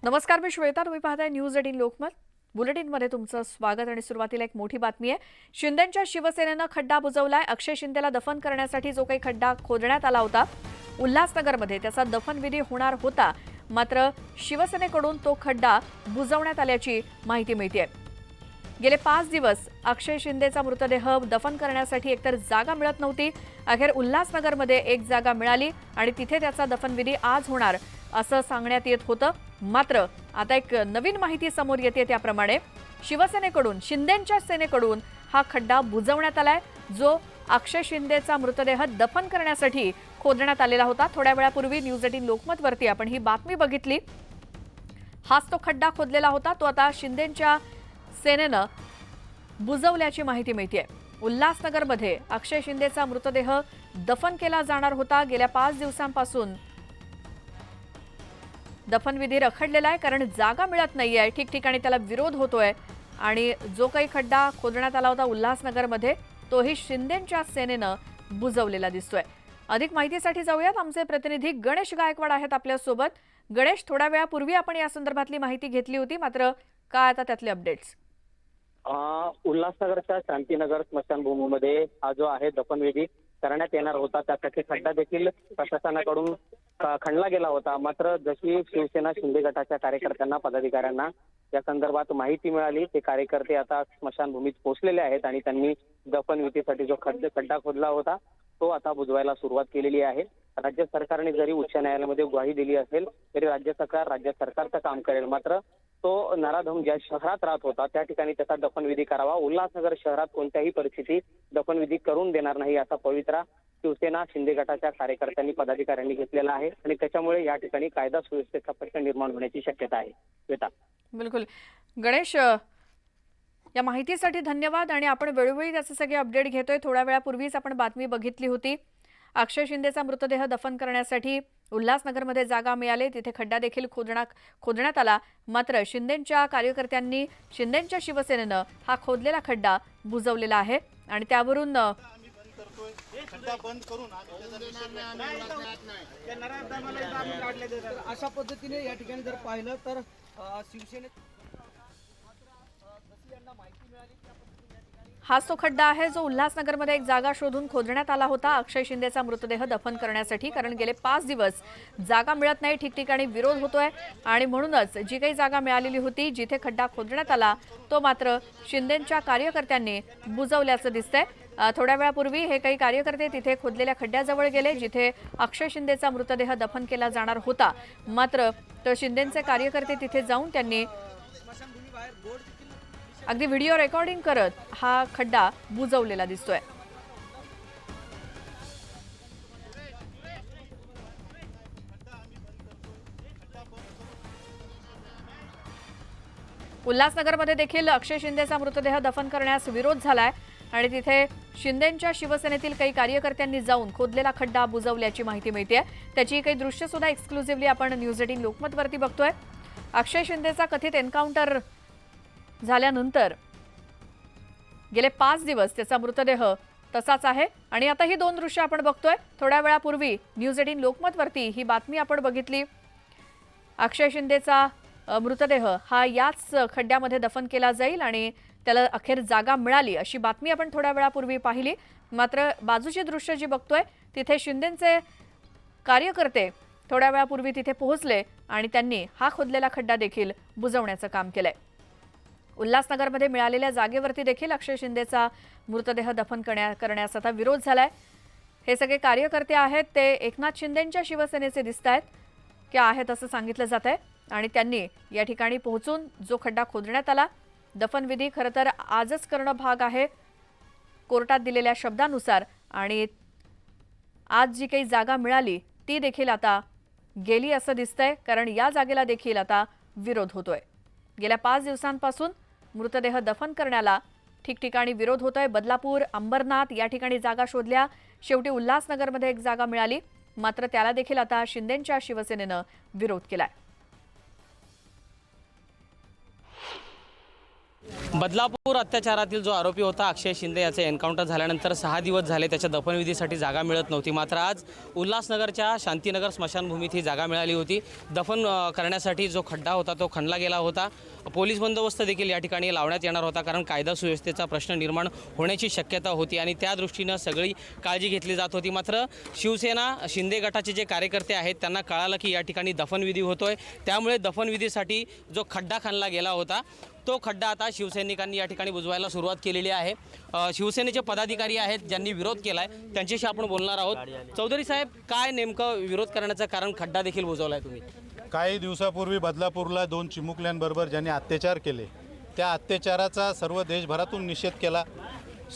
नमस्कार, मी श्वेता. तुम्ही पाहताय न्यूज 18 लोकमत. बुलेटिनमध्ये तुमचं स्वागत. आणि सुरुवातीला एक मोठी बातमी आहे. शिंदेंच्या शिवसेनेनं खड्डा बुजवलाय. अक्षय शिंदेला दफन करण्यासाठी जो काही खड्डा खोदण्यात आला होता उल्हासनगरमध्ये, त्याचा दफनविधी होणार होता. मात्र शिवसेनेकडून तो खड्डा बुजवण्यात आल्याची माहिती मिळते. गेले 5 दिवस अक्षय शिंदेचा मृतदेह दफन करण्यासाठी एकतर जागा मिळत नव्हती. अखेर उल्हासनगरमध्ये एक जागा मिळाली आणि तिथे त्याचा दफनविधी आज होणार असं सांगण्यात येत होतं. मात्र आता एक नवीन माहिती समोर येते. त्याप्रमाणे शिवसेनेकडून, शिंदेंच्या सेनेकडून हा खड्डा बुजवण्यात आलाय, जो अक्षय शिंदेचा मृतदेह दफन करण्यासाठी खोदण्यात आलेला होता. थोड्या वेळापूर्वी न्यूज 18 लोकमतवरती आपण ही बातमी बघितली. हाच तो खड्डा खोदलेला होता. तो आता शिंदेंच्या सेनेनं बुजवल्याची माहिती मिळते. उल्हासनगरमध्ये अक्षय शिंदेचा मृतदेह दफन केला जाणार होता. गेल्या 5 दिवसांपासून दफनविधी रखडलेला आहे, कारण जागा मिळत नाहीये. ठिकठिकाणी त्याला विरोध होतोय आणि जो काही खड्डा खोदण्यात आला होता उल्हासनगरमध्ये, तोही शिंदेंच्या सेनेनं बुजवलेला दिसतोय. अधिक माहितीसाठी जाऊयात. आमचे प्रतिनिधी गणेश गायकवाड आहेत आपल्यासोबत. गणेश, थोड्या वेळापूर्वी आपण या संदर्भातली माहिती घेतली होती, मात्र काय आता त्यातले अपडेट्स? उल्हासनगरच्या शांतीनगर स्मशानभूमीमध्ये हा जो आहे दफनविधी करण्यात येणार होता, त्यासाठी खड्डा देखील प्रशासनाकडून खणला गेला होता. मात्र जशी शिवसेना शिंदे गटाच्या कार्यकर्त्यांना, पदाधिकाऱ्यांना या संदर्भात माहिती मिळाली, ते कार्यकर्ते आता स्मशानभूमीत पोहोचलेले आहेत आणि त्यांनी दफनविधीसाठी जो खड्डा खोदला होता तो आता बुजवायला सुरुवात केलेली आहे. राज्य सरकारने जरी उच्च न्यायालयामध्ये ग्वाही दिली असेल तरी राज्य सरकारचं काम करेल. मात्र तो नराधम ज्या शहरात राहत होता त्या ठिकाणी त्याचा दफनविधी करावा. उल्हासनगर शहरात कोणत्याही परिस्थितीत दफनविधी करून देणार नाही असा पवित्रा शिवसेना शिंदे गटाच्या कार्यकर्त्यांनी, पदाधिकाऱ्यांनी घेतलेला आहे आणि त्याच्यामुळे या ठिकाणी कायदा सुव्यवस्थेचा प्रश्न निर्माण होण्याची शक्यता आहे. श्वेता. बिलकुल गणेश, या माहितीसाठी धन्यवाद. आणि आपण वेळोवेळी त्याचे सगळे अपडेट घेतोय. थोड्या वेळापूर्वीच आपण बातमी बघितली होती. अक्षय शिंदेचा मृतदेह दफन करण्यासाठी उल्हासनगरमध्ये जागा मिळाली, तिथे खड्डा देखील खोदण्यात आला. मात्र शिंदेंच्या कार्यकर्त्यांनी, शिंदेंच्या शिवसेनेनं हा खोदलेला खड्डा बुजवलेला आहे आणि त्यावरून अशा पद्धतीने या ठिकाणी जर पाहिलं तर शिवसेनेत हाच तो खड्डा आहे जो उल्हासनगरमध्ये एक जागा शोधून खोदण्यात आला होता अक्षय शिंदेचा मृतदेह दफन करण्यासाठी. कारण गेले 5 दिवस जागा मिळत नाही, ठिकठिकाणी विरोध होतोय आणि म्हणूनच जी काही जागा मिळालेली होती, जिथे खड्डा खोदण्यात आला, तो मात्र शिंदेंच्या कार्यकर्त्यांनी बुजवल्याचं दिसतंय. थोड्या वेळापूर्वी हे काही कार्यकर्ते तिथे खोदलेल्या खड्ड्याजवळ गेले, जिथे अक्षय शिंदेचा मृतदेह दफन केला जाणार होता. मात्र तर शिंदेंचे कार्यकर्ते तिथे जाऊन त्यांनी अगदी व्हिडिओ रेकॉर्डिंग करत हा खड्डा बुजवलेला दिसतोय. उल्हासनगरमध्ये देखील अक्षय शिंदेचा मृतदेह दफन करण्यास विरोध झालाय आणि तिथे शिंदेंच्या शिवसेनेतील काही कार्यकर्त्यांनी जाऊन खोदलेला खड्डा बुजवल्याची माहिती मिळते. त्याची काही दृश्य सुद्धा एक्सक्लुझिव्हली आपण न्यूज 18 लोकमतवरती बघतोय. अक्षय शिंदेचा कथित एन्काउंटर झाल्यानंतर गेले 5 दिवस त्याचा मृतदेह तसाच आहे आणि आता ही 2 दृश्य आपण बघतोय. थोड्या वेळापूर्वी न्यूज 18 लोकमतवरती ही बातमी आपण बघितली. अक्षय शिंदेचा मृतदेह हा याच खड्ड्यामध्ये दफन केला जाईल आणि त्याला अखेर जागा मिळाली अशी बातमी आपण थोड्या वेळापूर्वी पाहिली. मात्र बाजूची दृश्य जी बघतोय तिथे शिंदेंचे कार्यकर्ते थोड्या वेळापूर्वी तिथे पोहोचले आणि त्यांनी हा खोदलेला खड्डा देखील बुजवण्याचं काम केलंय. उल्हासनगरमध्ये मिळालेल्या जागेवरती देखील अक्षय शिंदेचा मृतदेह दफन करण्यास आता विरोध झालाय. हे सगळे कार्यकर्ते आहेत ते एकनाथ शिंदेंच्या शिवसेनेचे दिसत आहेत की आहेत असं सांगितलं जात आहे आणि त्यांनी या ठिकाणी पोहोचून जो खड्डा खोदण्यात आला, दफनविधी खरं तर आजच करणं भाग आहे कोर्टात दिलेल्या शब्दानुसार. आणि आज जी काही जागा मिळाली ती देखील आता गेली असं दिसतंय, कारण या जागेला देखील आता विरोध होतोय. गेल्या 5 दिवसांपासून मृतदेह दफन करण्याला ठिकठिकाणी विरोध होतोय. बदलापूर, अंबरनाथ या ठिकाणी जागा शोधल्या. शेवटी उल्हासनगरमध्ये एक जागा मिळाली, मात्र त्याला देखील आता शिंदेंच्या शिवसेनेनं विरोध केलाय. बदलापूर अत्याचारातील जो आरोपी होता अक्षय शिंदे याचे एन्काउंटर झाल्यानंतर 6 दिवस झाले त्याच्या दफनविधीसाठी जागा मिळत नव्हती. मात्र आज उल्हासनगरच्या शांतीनगर स्मशानभूमीत ही जागा मिळाली होती. दफन करण्यासाठी जो खड्डा होता तो खणला गेला होता. पोलीस बंदोबस्त देखील या ठिकाणी लावण्यात येणार होता, कारण कायदा सुव्यवस्थेचा प्रश्न निर्माण होण्याची शक्यता होती आणि त्या दृष्टीनं सगळी काळजी घेतली जात होती. मात्र शिवसेना शिंदे गटाचे जे कार्यकर्ते आहेत त्यांना कळालं की या ठिकाणी दफनविधी होतोय, त्यामुळे दफनविधीसाठी जो खड्डा खणला गेला होता तो खड्डा आता शिवसैनिकांनी या ठिकाणी बुजवायला सुरुवात केलेली आहे. शिवसेनेचे पदाधिकारी आहेत ज्यांनी विरोध केलाय, त्यांच्याशी आपण बोलणार आहोत. चौधरी साहेब, काय नेमकं विरोध करण्याचं कारण खड्डा देखील बुजवलाय तुम्ही? काही दिवसापूर्वी बदलापूरला 2 चिमुकल्यांबरोबर ज्यांनी अत्याचार केले, त्या अत्याचाराचा सर्व देशभरातून निषेध केला.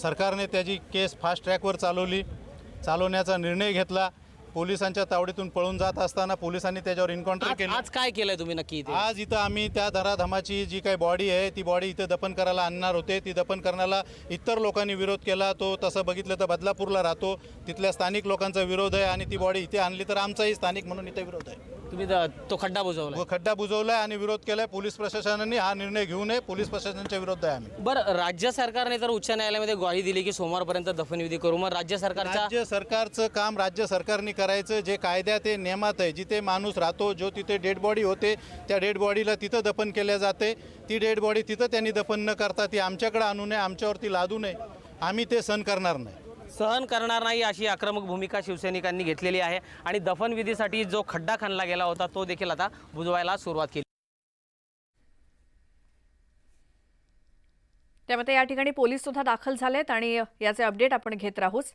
सरकारने त्याची केस फास्ट ट्रॅकवर चालवण्याचा निर्णय घेतला. पोलिसांच्या तावडीतून पळून जात असताना पोलिसांनी त्याच्यावर एन्काउंटर केलं. आज काय केलंय तुम्ही नक्की इथे? आज इथं आम्ही त्या धराधमाची जी काही बॉडी आहे ती बॉडी इथं दफन करायला आणणार होते. ती दफन करण्याला इतर लोकांनी विरोध केला. तो तसं बघितलं तर बदलापूरला राहतो, तिथल्या स्थानिक लोकांचा विरोध आहे आणि ती बॉडी इथे आणली तर आमचाही स्थानिक म्हणून इथे विरोध आहे. तुम्ही तो खड्डा बुजवला? व खड्डा बुजवलाय आणि विरोध केलाय. पोलीस प्रशासनाने हा निर्णय घेऊ नये, पोलीस प्रशासनाच्या विरोध आहे आम्ही. बरं, राज्य सरकारने तर उच्च न्यायालयामध्ये ग्वाही दिली की सोमवारपर्यंत दफनविधी करू. मग राज्य सरकारचं काम राज्य सरकारने करायचं. जे कायद्यात आहे, नियमात आहे, जिथे माणूस राहतो, जो तिथे डेड बॉडी होते त्या डेड बॉडीला तिथं दफन केल्या जाते. ती डेड बॉडी तिथं त्यांनी दफन न करता ती आमच्याकडे आणू नये, आमच्यावरती लादू नये. आम्ही ते सहन करणार नाही. सहन करणार नाही अशी आक्रमक भूमिका शिवसैनिकांनी घेतलेली आहे आणि दफनविधीसाठी जो खड्डा खणला गेला होता तो देखील आता बुजवायला सुरुवात केली. त्यामुळे या ठिकाणी पोलीस सुद्धा दाखल झालेत आणि याचे अपडेट आपण घेत राहूच.